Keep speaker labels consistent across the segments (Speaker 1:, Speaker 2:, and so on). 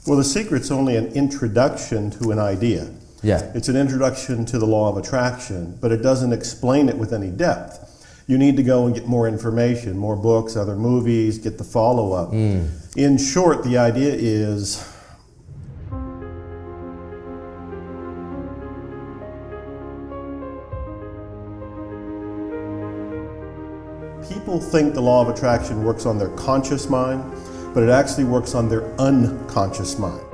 Speaker 1: Well, The Secret's only an introduction to an idea.
Speaker 2: Yeah.
Speaker 1: It's an introduction to the law of attraction, but it doesn't explain it with any depth. You need to go and get more information, more books, other movies, get the follow-up. In short, the idea is people think the law of attraction works on their conscious mind, but it actually works on their unconscious mind.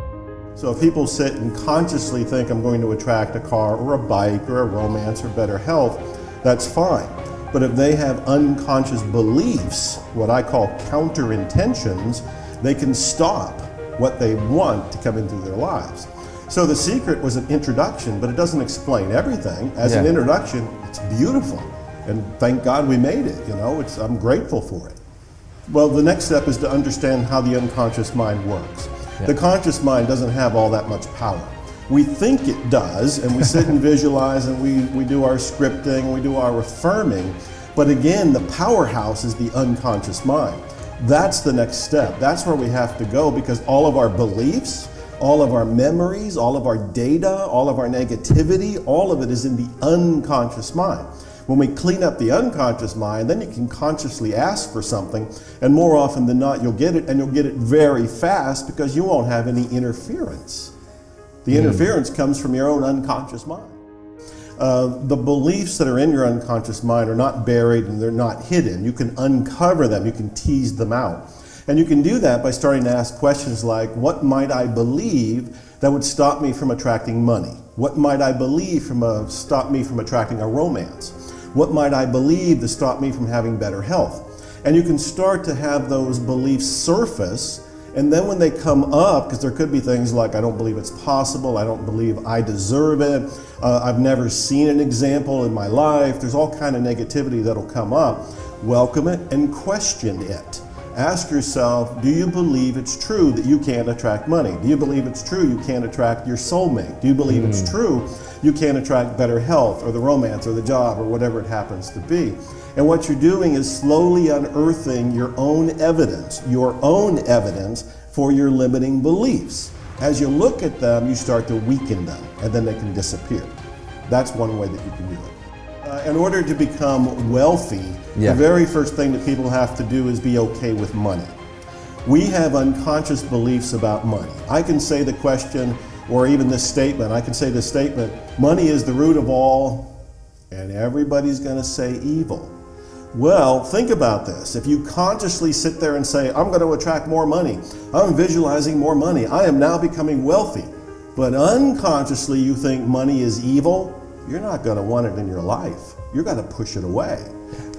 Speaker 1: So if people sit and consciously think I'm going to attract a car or a bike or a romance or better health, that's fine. But if they have unconscious beliefs, what I call counter intentions, they can stop what they want to come into their lives. So The Secret was an introduction, but it doesn't explain everything. As an introduction, it's beautiful. And thank God we made it, you know, I'm grateful for it. Well, the next step is to understand how the unconscious mind works. The conscious mind doesn't have all that much power. We think it does, and we sit and visualize, and we do our scripting, and we do our affirming, but again, the powerhouse is the unconscious mind. That's the next step. That's where we have to go, because all of our beliefs, all of our memories, all of our data, all of our negativity, all of it is in the unconscious mind. When we clean up the unconscious mind, then you can consciously ask for something, and more often than not, you'll get it, and you'll get it very fast because you won't have any interference. The interference comes from your own unconscious mind. The beliefs that are in your unconscious mind are not buried and they're not hidden. You can uncover them, you can tease them out. And you can do that by starting to ask questions like, what might I believe that would stop me from attracting money? What might I believe stop me from attracting a romance? What might I believe to stop me from having better health? And you can start to have those beliefs surface, and then when they come up, because there could be things like, I don't believe it's possible, I don't believe I deserve it, I've never seen an example in my life, there's all kind of negativity that'll come up. Welcome it and question it. Ask yourself, do you believe it's true that you can't attract money? Do you believe it's true you can't attract your soulmate? Do you believe it's true you can't attract better health or the romance or the job or whatever it happens to be? And what you're doing is slowly unearthing your own evidence for your limiting beliefs. As you look at them, you start to weaken them, and then they can disappear. That's one way that you can do it. In order to become wealthy, the very first thing that people have to do is be okay with money. We have unconscious beliefs about money. I can say the question, or even this statement, I can say this statement, money is the root of all, and everybody's going to say evil. Well, think about this. If you consciously sit there and say, I'm going to attract more money, I'm visualizing more money, I am now becoming wealthy, but unconsciously you think money is evil, you're not going to want it in your life. You're going to push it away.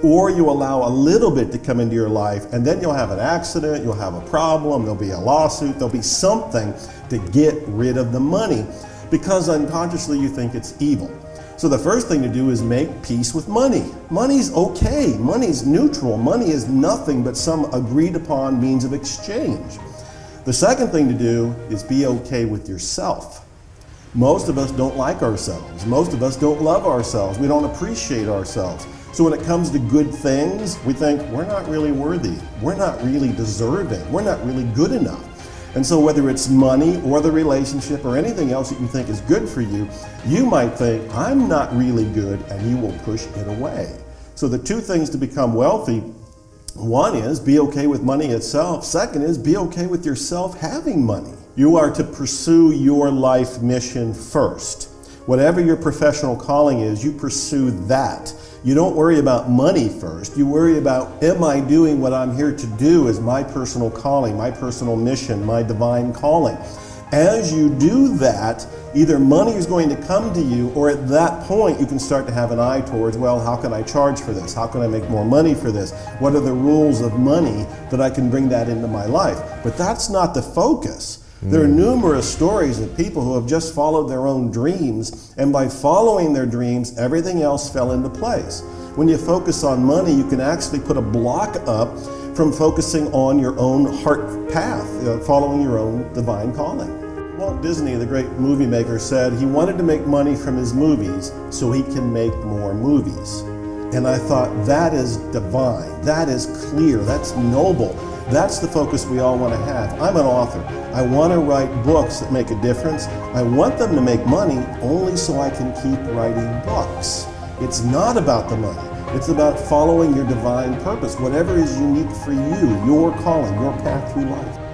Speaker 1: Or you allow a little bit to come into your life, and then you'll have an accident, you'll have a problem, there'll be a lawsuit, there'll be something to get rid of the money, because unconsciously you think it's evil. So the first thing to do is make peace with money. Money's okay, money's neutral, money is nothing but some agreed upon means of exchange. The second thing to do is be okay with yourself. Most of us don't like ourselves. Most of us don't love ourselves. We don't appreciate ourselves. So when it comes to good things, we think we're not really worthy. We're not really deserving. We're not really good enough. And so whether it's money or the relationship or anything else that you think is good for you, you might think, I'm not really good, and you will push it away. So the two things to become wealthy, one is be okay with money itself. Second is be okay with yourself having money. You are to pursue your life mission first. Whatever your professional calling is, you pursue that. You don't worry about money first. You worry about, am I doing what I'm here to do as my personal calling, my personal mission, my divine calling? As you do that, either money is going to come to you, or at that point you can start to have an eye towards, well, how can I charge for this? How can I make more money for this? What are the rules of money that I can bring that into my life? But that's not the focus. There are numerous stories of people who have just followed their own dreams, and by following their dreams, everything else fell into place. When you focus on money, you can actually put a block up from focusing on your own heart path, following your own divine calling. Walt Disney, the great movie maker, said he wanted to make money from his movies so he can make more movies. And I thought, that is divine, that is clear, that's noble. That's the focus we all want to have. I'm an author. I want to write books that make a difference. I want them to make money only so I can keep writing books. It's not about the money. It's about following your divine purpose, whatever is unique for you, your calling, your path through life.